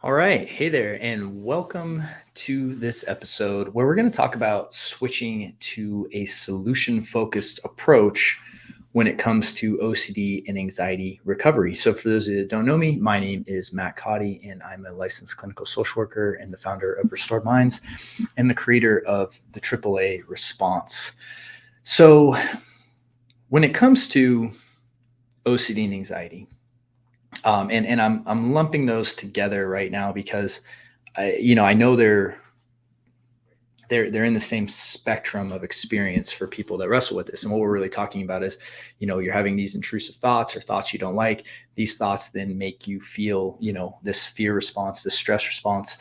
All right. Hey there, and welcome to this episode where we're going to talk about switching to a solution focused approach when it comes to OCD and anxiety recovery. So, for those of you that don't know me, my name is Matt Cotty, and I'm a licensed clinical social worker and the founder of Restored Minds and the creator of the AAA Response. So, when it comes to OCD and anxiety, and I'm lumping those together right now because I know they're in the same spectrum of experience for people that wrestle with this. And what we're really talking about is, you're having these intrusive thoughts or thoughts you don't like. These thoughts then make you feel, this fear response, this stress response,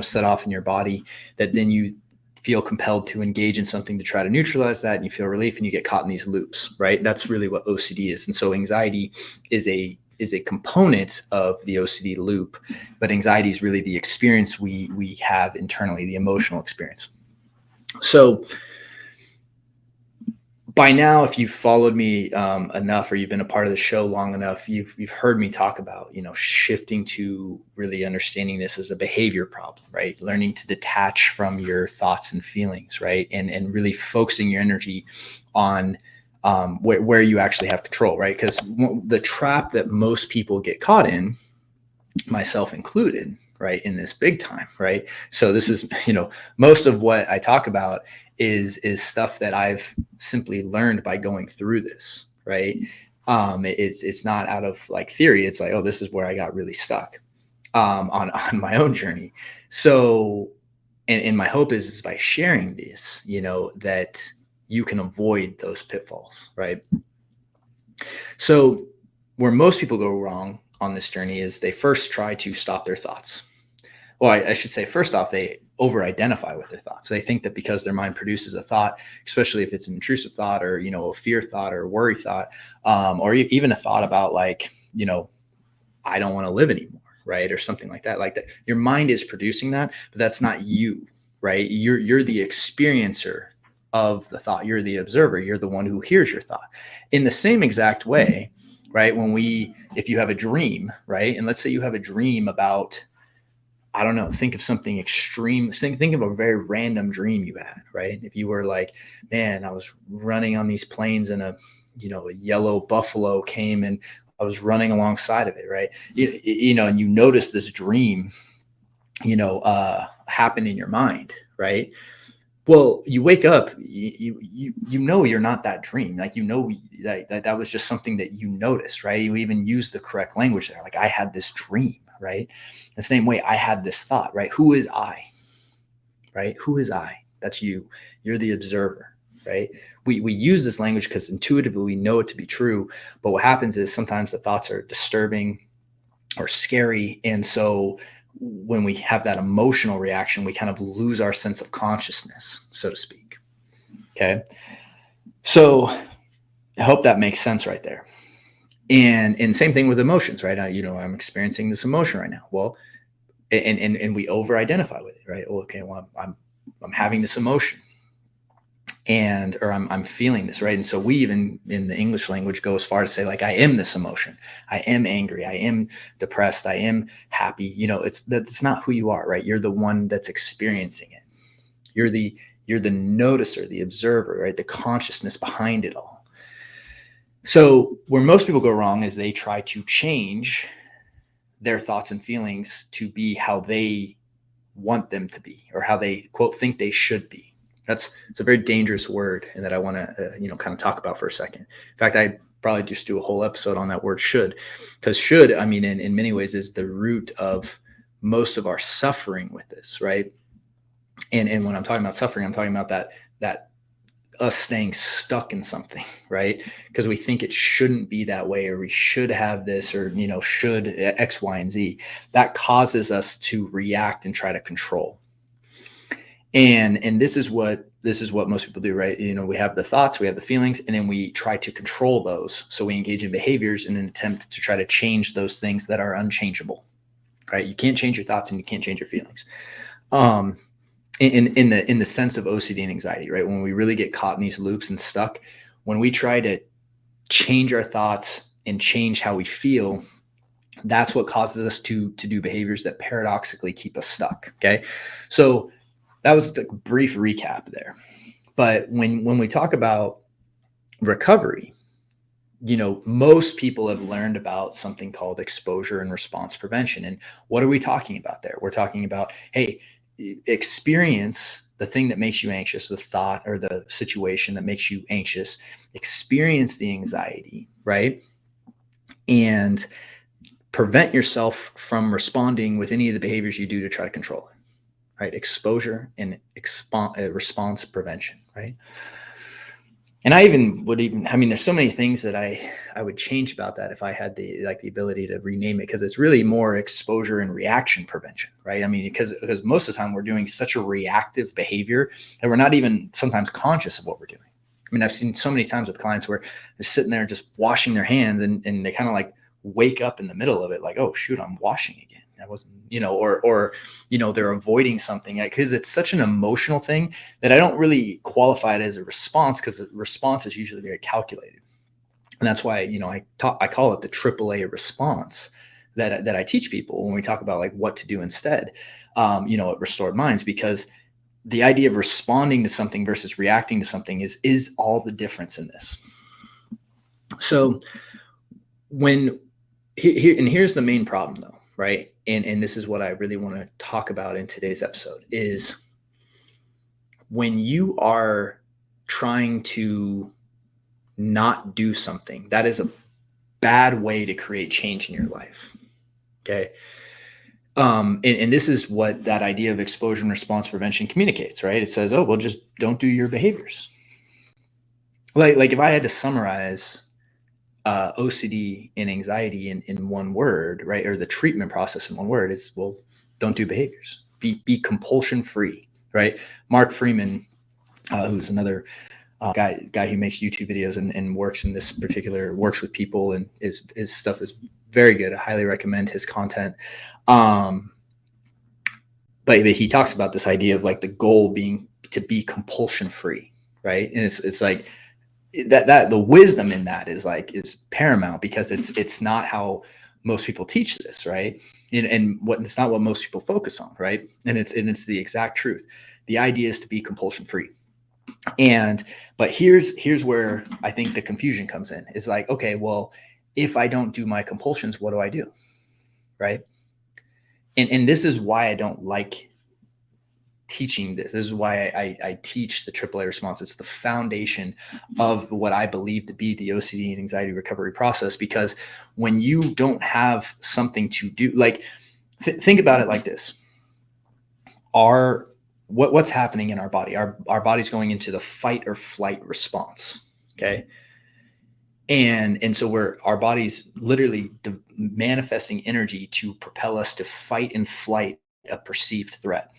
set off in your body that then you feel compelled to engage in something to try to neutralize that, and you feel relief, and you get caught in these loops, right? That's really what OCD is. And so anxiety is a component of the OCD loop, but anxiety is really the experience we have internally, the emotional experience. So by now, if you've followed me enough, or you've been a part of the show long enough, you've heard me talk about shifting to really understanding this as a behavior problem, right? Learning to detach from your thoughts and feelings, right, and really focusing your energy on where you actually have control, right? Because the trap that most people get caught in, myself included, right, in this big time, right? So this is, most of what I talk about is stuff that I've simply learned by going through this, right? It's not out of like theory. It's like, oh, this is where I got really stuck on my own journey. So, and my hope is by sharing this, that you can avoid those pitfalls, right? So where most people go wrong on this journey is they first try to stop their thoughts. Well, I should say, first off, they over-identify with their thoughts. They think that because their mind produces a thought, especially if it's an intrusive thought or, a fear thought or a worry thought, or even a thought about like, I don't want to live anymore, right? Or something like that. Like that, your mind is producing that, but that's not you, right? You're the experiencer of the thought. You're the observer. You're the one who hears your thought. In the same exact way, right? If you have a dream, right? And let's say you have a dream about, I don't know, think of something extreme. Think of a very random dream you had, right? If you were like, man, I was running on these plains and a yellow buffalo came and I was running alongside of it, right? And you notice this dream, happen in your mind, right? Well, you wake up, you're not that dream. Like, that was just something that you noticed, right? You even use the correct language there. Like, I had this dream, right? The same way I had this thought, right? Who is I, right? Who is I? That's you. You're the observer, right? We use this language because intuitively we know it to be true. But what happens is sometimes the thoughts are disturbing or scary. And so when we have that emotional reaction, we kind of lose our sense of consciousness, so to speak. Okay. So I hope that makes sense right there. And same thing with emotions, right? I'm experiencing this emotion right now. Well, and we over-identify with it, right? Well, okay, well, I'm having this emotion, or I'm feeling this, right? And so we even in the English language go as far to say, like, I am this emotion. I am angry. I am depressed. I am happy. That's not who you are, right? You're the one that's experiencing it. You're the noticer, the observer, right? The consciousness behind it all. So where most people go wrong is they try to change their thoughts and feelings to be how they want them to be, or how they, quote, think they should be. It's a very dangerous word, and that I want to, kind of talk about for a second. In fact, I probably just do a whole episode on that word should, because should, in many ways is the root of most of our suffering with this, right? And when I'm talking about suffering, I'm talking about that us staying stuck in something, right? Because we think it shouldn't be that way, or we should have this, or, should X, Y, and Z. That causes us to react and try to control. And this is what most people do, right? We have the thoughts, we have the feelings, and then we try to control those. So we engage in behaviors in an attempt to try to change those things that are unchangeable, right? You can't change your thoughts and you can't change your feelings. In the sense of OCD and anxiety, right? When we really get caught in these loops and stuck, when we try to change our thoughts and change how we feel, That's what causes us to do behaviors that paradoxically keep us stuck. Okay. So that was a brief recap there. But when we talk about recovery, most people have learned about something called exposure and response prevention. And what are we talking about there? We're talking about, hey, experience the thing that makes you anxious, the thought or the situation that makes you anxious, experience the anxiety, right? And prevent yourself from responding with any of the behaviors you do to try to control it, right? Exposure and response prevention, right? And I mean, there's so many things that I would change about that if I had the ability to rename it, because it's really more exposure and reaction prevention, right? I mean, because most of the time we're doing such a reactive behavior that we're not even sometimes conscious of what we're doing. I mean, I've seen so many times with clients where they're sitting there just washing their hands and they kind of like wake up in the middle of it, like, oh shoot, I'm washing again. That wasn't, or they're avoiding something, because it's such an emotional thing that I don't really qualify it as a response, because the response is usually very calculated. And that's why, I call it the AAA response that I teach people when we talk about like what to do instead, at Restored Minds, because the idea of responding to something versus reacting to something is all the difference in this. So here's the main problem though, right? And this is what I really want to talk about in today's episode, is when you are trying to not do something, that is a bad way to create change in your life. Okay. And this is what that idea of exposure and response prevention communicates, right? It says, oh, well, just don't do your behaviors. Like if I had to summarize OCD and anxiety in one word, right? Or the treatment process in one word is, well, don't do behaviors. Be compulsion free, right? Mark Freeman, who's another guy who makes YouTube videos and works with people, and his stuff is very good. I highly recommend his content. But he talks about this idea of like the goal being to be compulsion free, right? And it's like that the wisdom in that is paramount, because it's not how most people teach this, right? And it's not what most people focus on, right? And it's the exact truth. The idea is to be compulsion free. But here's where I think the confusion comes in. It's like, okay, well, if I don't do my compulsions, what do I do? Right. And this is why I don't like teaching this. This is why I teach the AAA response. It's the foundation of what I believe to be the OCD and anxiety recovery process, because when you don't have something to do, like think about it like this. What's happening in our body? Our body's going into the fight or flight response. Okay. And so our body's literally manifesting energy to propel us to fight and flight a perceived threat.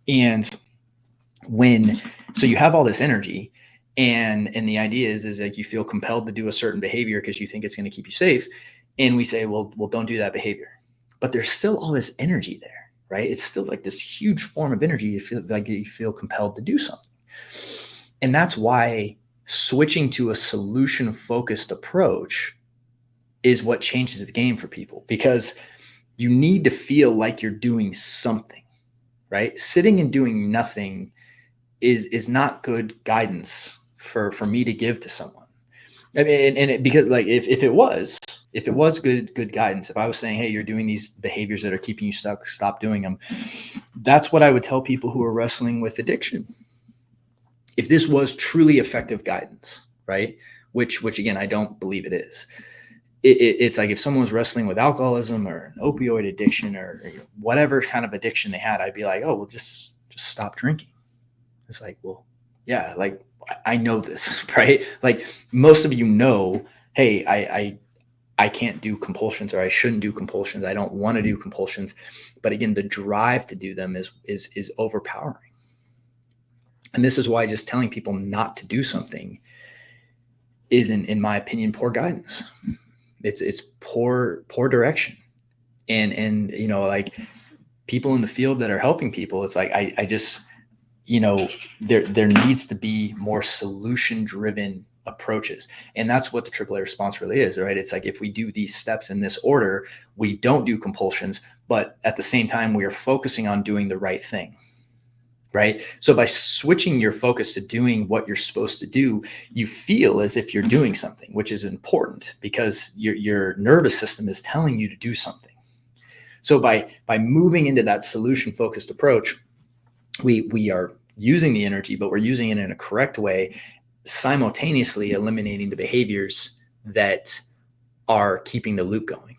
And so you have all this energy, and the idea is like you feel compelled to do a certain behavior because you think it's going to keep you safe. And we say, well, don't do that behavior. But there's still all this energy there, right? It's still like this huge form of energy. You feel compelled to do something. And that's why switching to a solution-focused approach is what changes the game for people, because you need to feel like you're doing something, right? Sitting and doing nothing is not good guidance for me to give to someone. I mean, because like if it was good guidance, if I was saying, hey, you're doing these behaviors that are keeping you stuck, stop doing them, that's what I would tell people who are wrestling with addiction. If this was truly effective guidance, right? Which again, I don't believe it is. It's like if someone was wrestling with alcoholism or an opioid addiction or whatever kind of addiction they had, I'd be like, oh, well, just stop drinking. It's like, well, yeah, like I know this, right? Like most of you know, hey, I can't do compulsions, or I shouldn't do compulsions. I don't want to do compulsions. But again, the drive to do them is overpowering. And this is why just telling people not to do something is, in my opinion, poor guidance. It's poor direction. And like people in the field that are helping people, it's like I just there needs to be more solution driven approaches. And that's what the AAA response really is, right? It's like if we do these steps in this order, we don't do compulsions, but at the same time, we are focusing on doing the right thing, right? So by switching your focus to doing what you're supposed to do, you feel as if you're doing something, which is important because your nervous system is telling you to do something. So by moving into that solution focused approach, we are using the energy, but we're using it in a correct way, simultaneously eliminating the behaviors that are keeping the loop going.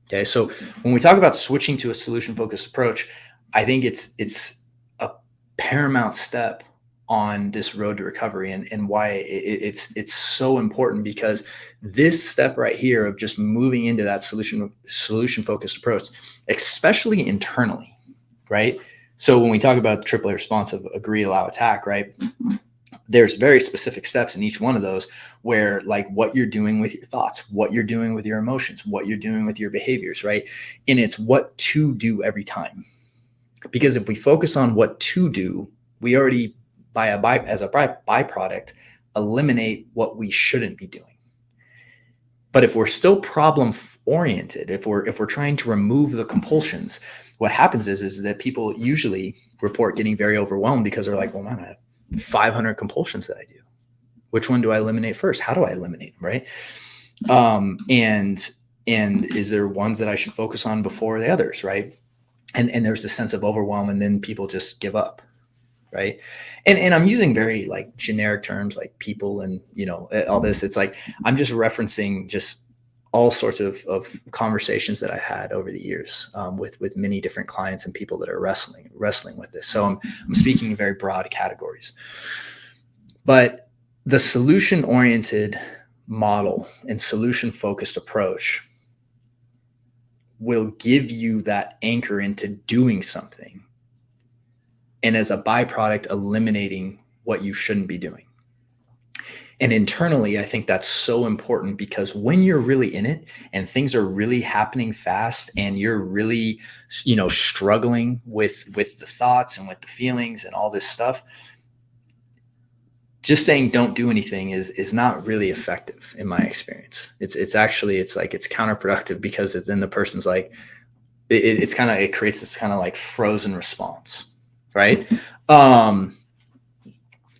Okay. So when we talk about switching to a solution focused approach, I think it's a paramount step on this road to recovery, and why it's so important, because this step right here of just moving into that solution focused approach, especially internally, right? So when we talk about the AAA response of agree, allow, attack, right? There's very specific steps in each one of those where, like, what you're doing with your thoughts, what you're doing with your emotions, what you're doing with your behaviors, right? And it's what to do every time. Because if we focus on what to do, we already, as a byproduct, eliminate what we shouldn't be doing. But if we're still problem oriented, if we're trying to remove the compulsions, what happens is that people usually report getting very overwhelmed because they're like, well, man, I have 500 compulsions that I do. Which one do I eliminate first? How do I eliminate them, right? And is there ones that I should focus on before the others, right? And there's this sense of overwhelm, and then people just give up, right? And I'm using very like generic terms like people and, you know, all this. It's like I'm just referencing just all sorts of conversations that I had over the years with many different clients and people that are wrestling with this. So I'm speaking in very broad categories. But the solution-oriented model and solution-focused approach will give you that anchor into doing something, and as a byproduct, eliminating what you shouldn't be doing. And internally, I think that's so important, because when you're really in it and things are really happening fast and you're really, you know, struggling with the thoughts and with the feelings and all this stuff, just saying don't do anything is not really effective in my experience. It's counterproductive, because then the person's like, it creates this kind of like frozen response, right?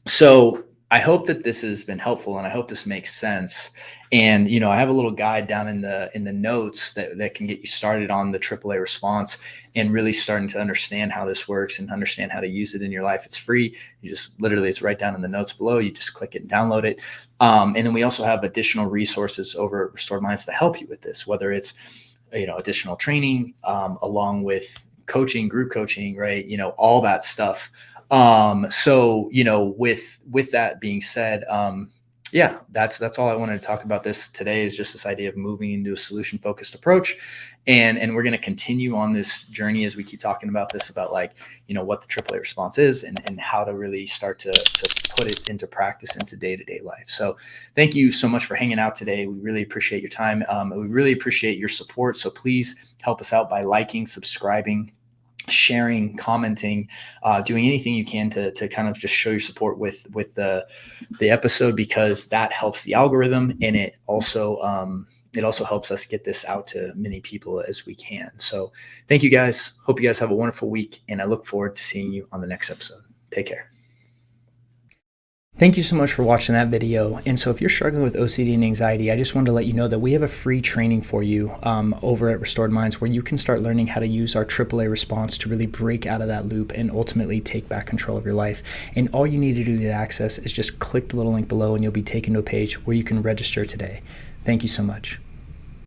So I hope that this has been helpful, and I hope this makes sense. And, you know, I have a little guide down in the notes that can get you started on the AAA response and really starting to understand how this works and understand how to use it in your life. It's free. You just literally, it's right down in the notes below. You just click it and download it. And then we also have additional resources over at Restored Minds to help you with this, whether it's, you know, additional training, along with coaching, group coaching, right? You know, all that stuff. So, you know, with that being said, yeah, that's all I wanted to talk about this today, is just this idea of moving into a solution focused approach. And we're going to continue on this journey as we keep talking about this, about like, you know, what the AAA response is and how to really start to put it into practice, into day-to-day life. So thank you so much for hanging out today. We really appreciate your time. We really appreciate your support. So please help us out by liking, subscribing, sharing, commenting, doing anything you can to kind of just show your support with the episode, because that helps the algorithm, and it also helps us get this out to many people as we can. So thank you guys. Hope you guys have a wonderful week, and I look forward to seeing you on the next episode. Take care. Thank you so much for watching that video. And so if you're struggling with OCD and anxiety, I just wanted to let you know that we have a free training for you over at Restored Minds, where you can start learning how to use our AAA response to really break out of that loop and ultimately take back control of your life. And all you need to do to access is just click the little link below, and you'll be taken to a page where you can register today. Thank you so much.